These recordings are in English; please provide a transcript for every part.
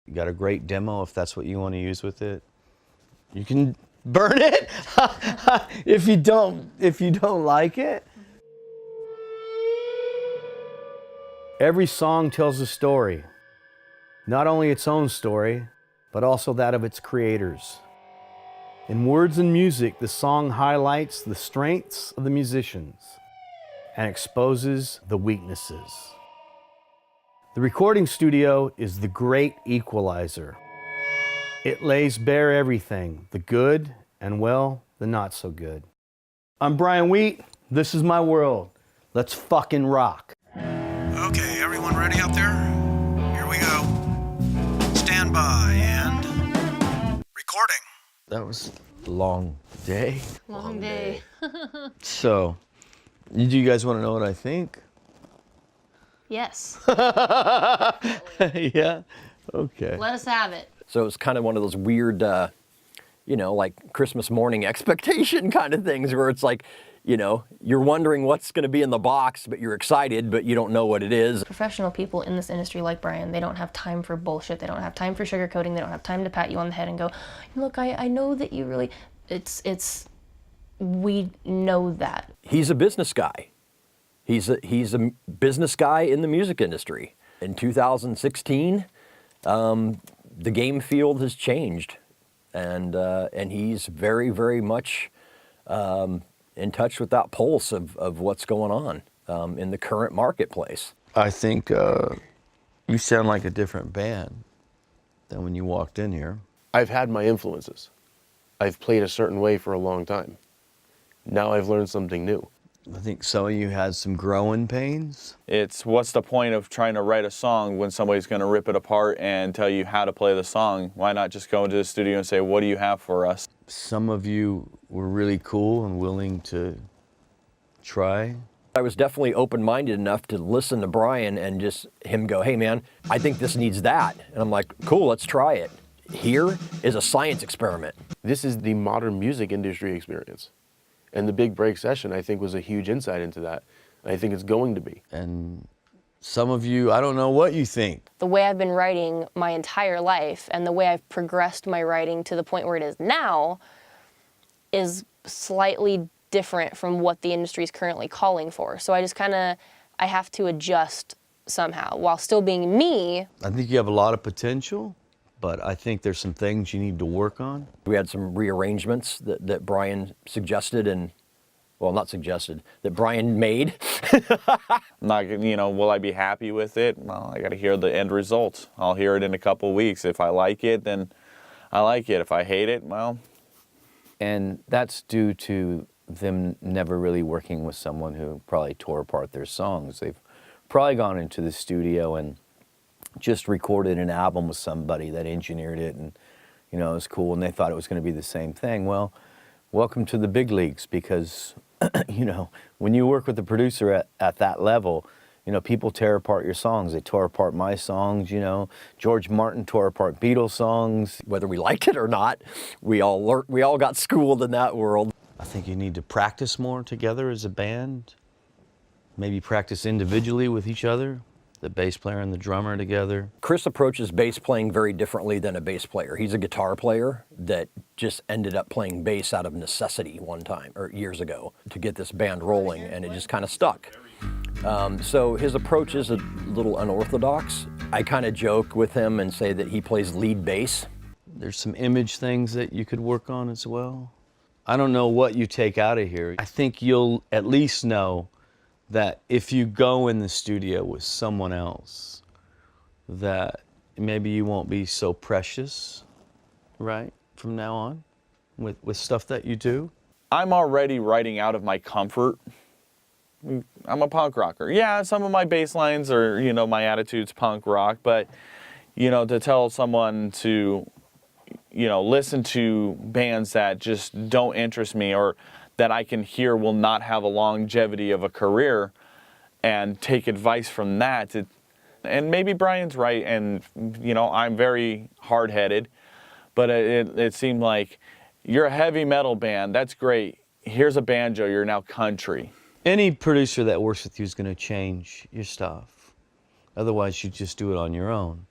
You got a great demo if that's what you want to use with it. You can burn it if you don't like it. Every song tells a story, not only its own story, but also that of its creators. In words and music, the song highlights the strengths of the musicians and exposes the weaknesses. The recording studio is the great equalizer. It lays bare everything, the good and, well, the not so good. I'm Brian Wheat. This is my world. Let's fucking rock. Okay, everyone ready out there? Here we go. Stand by and recording. That was a long day. Long day. So, do you guys want to know what I think? Yes. Yeah? Okay. Let us have it. So it's kind of one of those weird, like Christmas morning expectation kind of things where it's like, you're wondering what's going to be in the box, but you're excited, but you don't know what it is. Professional people in this industry like Brian, they don't have time for bullshit. They don't have time for sugarcoating. They don't have time to pat you on the head and go, look, I know that you really, we know that. He's a business guy. He's a business guy in the music industry. In 2016, the game field has changed, and he's very, very much in touch with that pulse of what's going on in the current marketplace. I think you sound like a different band than when you walked in here. I've had my influences. I've played a certain way for a long time. Now I've learned something new. I think some of you had some growing pains. It's what's the point of trying to write a song when somebody's going to rip it apart and tell you how to play the song? Why not just go into the studio and say, what do you have for us? Some of you were really cool and willing to try. I was definitely open-minded enough to listen to Brian and just him go, hey man, I think this needs that. And I'm like, cool, let's try it. Here is a science experiment. This is the modern music industry experience. And the Big Break session, I think, was a huge insight into that. I think it's going to be. And some of you, I don't know what you think. The way I've been writing my entire life and the way I've progressed my writing to the point where it is now is slightly different from what the industry is currently calling for. So I just I have to adjust somehow while still being me. I think you have a lot of potential, but I think there's some things you need to work on. We had some rearrangements that Brian suggested that Brian made. Will I be happy with it? Well, I got to hear the end result. I'll hear it in a couple weeks. If I like it, then I like it. If I hate it, well. And that's due to them never really working with someone who probably tore apart their songs. They've probably gone into the studio and just recorded an album with somebody that engineered it, and it was cool, and they thought it was going to be the same thing. Well, welcome to the big leagues, because when you work with the producer at that level, people tear apart your songs. They tore apart my songs. George Martin tore apart Beatles songs. Whether we liked it or not, we all got schooled in that world. I think you need to practice more together as a band. Maybe practice individually with each other. The bass player and the drummer together. Chris approaches bass playing very differently than a bass player. He's a guitar player that just ended up playing bass out of necessity one time, or years ago, to get this band rolling, and it just kind of stuck. So his approach is a little unorthodox. I kind of joke with him and say that he plays lead bass. There's some image things that you could work on as well. I don't know what you take out of here. I think you'll at least know that if you go in the studio with someone else, that maybe you won't be so precious, right, from now on, with stuff that you do. I'm already writing out of my comfort. I'm a punk rocker. Yeah, some of my bass lines are, my attitude's punk rock, but, to tell someone to, listen to bands that just don't interest me or that I can hear will not have a longevity of a career, and take advice from that. And maybe Brian's right, and I'm very hard-headed, but it seemed like, you're a heavy metal band, that's great. Here's a banjo, you're now country. Any producer that works with you is going to change your stuff. Otherwise, you just do it on your own.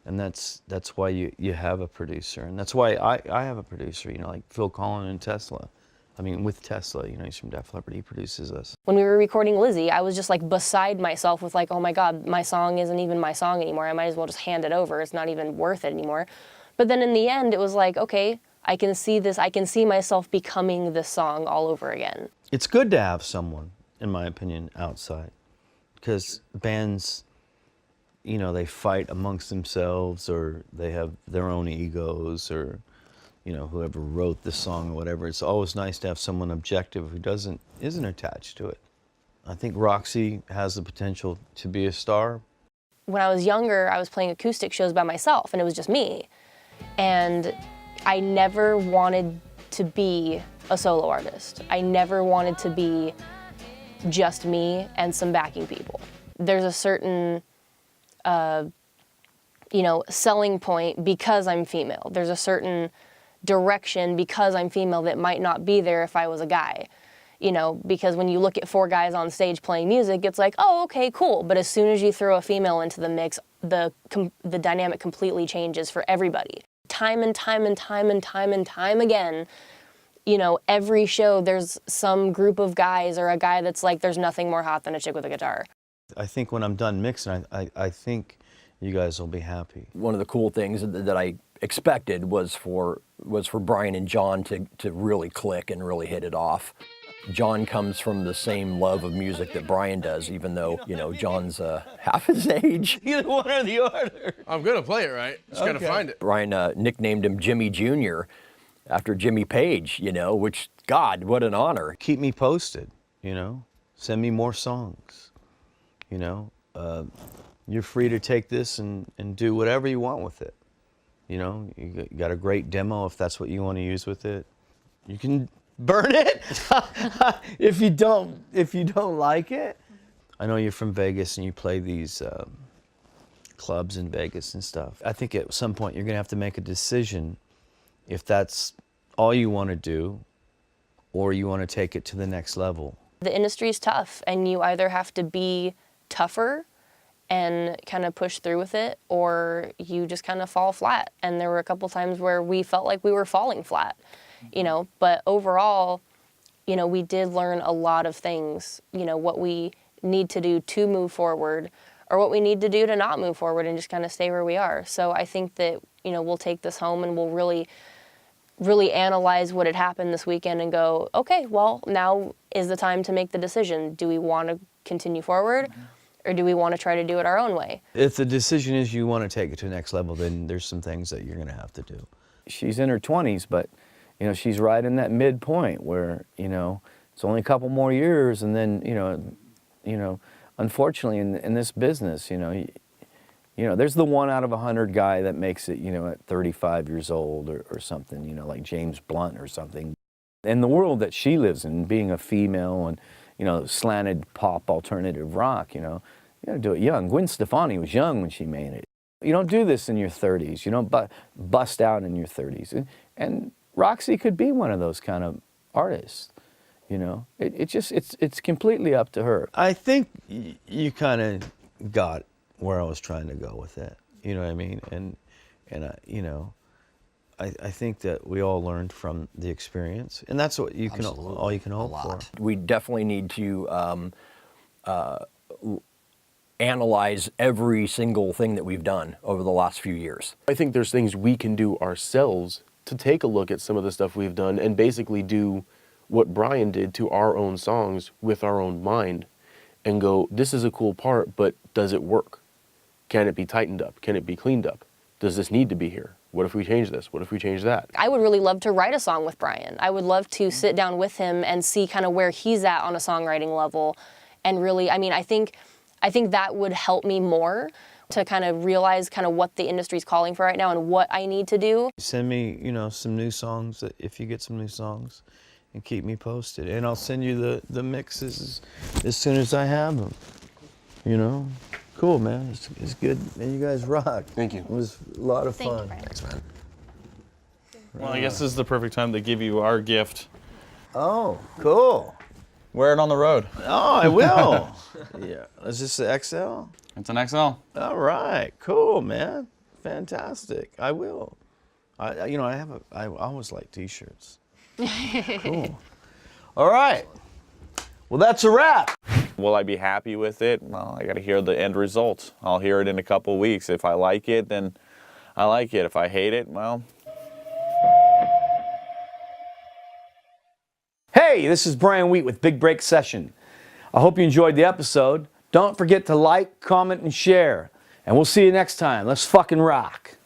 And that's why you have a producer, and that's why I have a producer, you know, like Phil Collin and Tesla. I mean, with Tesla, you know, he's from Def Leppard, he produces us. When we were recording Lizzie, I was just like beside myself with like, oh my God, my song isn't even my song anymore. I might as well just hand it over. It's not even worth it anymore. But then in the end, it was like, okay, I can see this. I can see myself becoming this song all over again. It's good to have someone, in my opinion, outside, because bands, you know, they fight amongst themselves, or they have their own egos, or, you know, whoever wrote the song or whatever. It's always nice to have someone objective who isn't attached to it. I think Roxy has the potential to be a star. When I was younger, I was playing acoustic shows by myself, and it was just me. And I never wanted to be a solo artist. I never wanted to be just me and some backing people. There's a certain you know, selling point because I'm female. There's a certain direction because I'm female that might not be there if I was a guy. You know, because when you look at 4 guys on stage playing music, it's like, oh, okay, cool. But as soon as you throw a female into the mix, the dynamic completely changes for everybody. Time and time and time and time and time again, you know, every show there's some group of guys or a guy that's like, there's nothing more hot than a chick with a guitar. I think when I'm done mixing, I think you guys will be happy. One of the cool things that I expected was for Brian and John to really click and really hit it off. John comes from the same love of music that Brian does, even though, you know, John's half his age. Either one or the other. I'm gonna play it right. Just gotta find it. Brian nicknamed him Jimmy Jr. after Jimmy Page, you know, which, God, what an honor. Keep me posted, you know. Send me more songs, you know. You're free to take this and do whatever you want with it. You know, you got a great demo if that's what you want to use with it. You can burn it if you don't like it. I know you're from Vegas and you play these clubs in Vegas and stuff. I think at some point you're gonna have to make a decision if that's all you want to do or you want to take it to the next level. The industry's tough, and you either have to be tougher and kind of push through with it, or you just kind of fall flat. And there were a couple times where we felt like we were falling flat, you know, but overall, you know, we did learn a lot of things, you know, what we need to do to move forward or what we need to do to not move forward and just kind of stay where we are. So I think that, you know, we'll take this home and we'll really analyze what had happened this weekend and go, okay, well, now is the time to make the decision. Do we want to continue forward? Or do we want to try to do it our own way? If the decision is you want to take it to the next level, then there's some things that you're going to have to do. She's in her 20s, but, you know, she's right in that midpoint where, you know, it's only a couple more years, and then, you know, unfortunately in this business, you know, there's the 1 out of 100 guy that makes it, you know, at 35 years old or something, you know, like James Blunt or something. In the world that she lives in, being a female and, you know, slanted pop alternative rock, you gotta do it young. Gwen Stefani was young when she made it. You don't do this in your 30s. You don't bust out in your 30s. And Roxy could be one of those kind of artists, you know. It's completely up to her. I think you kind of got where I was trying to go with it. You know what I mean? And you know, I think that we all learned from the experience, and that's what you can all you can hope for. We definitely need to analyze every single thing that we've done over the last few years. I think there's things we can do ourselves to take a look at some of the stuff we've done and basically do what Brian did to our own songs with our own mind and go, this is a cool part, but does it work? Can it be tightened up? Can it be cleaned up? Does this need to be here? What if we change this? What if we change that? I would really love to write a song with Brian. I would love to sit down with him and see kind of where he's at on a songwriting level. And really, I mean, I think that would help me more to kind of realize kind of what the industry's calling for right now and what I need to do. Send me, you know, some new songs if you get some new songs, and keep me posted. And I'll send you the mixes as soon as I have them. You know, cool, man. It's good, and you guys rock. Thank you. It was a lot of fun. Thanks, man. Well, I guess this is the perfect time to give you our gift. Oh, cool. Wear it on the road. Oh, I will. Yeah. Is this the XL? It's an XL. All right. Cool, man. Fantastic. I will. I always like T-shirts. Cool. All right. Well, that's a wrap. Will I be happy with it? Well, I got to hear the end result. I'll hear it in a couple of weeks. If I like it, then I like it. If I hate it, well. Hey, this is Brian Wheat with Big Break Session. I hope you enjoyed the episode. Don't forget to like, comment, and share. And we'll see you next time. Let's fucking rock.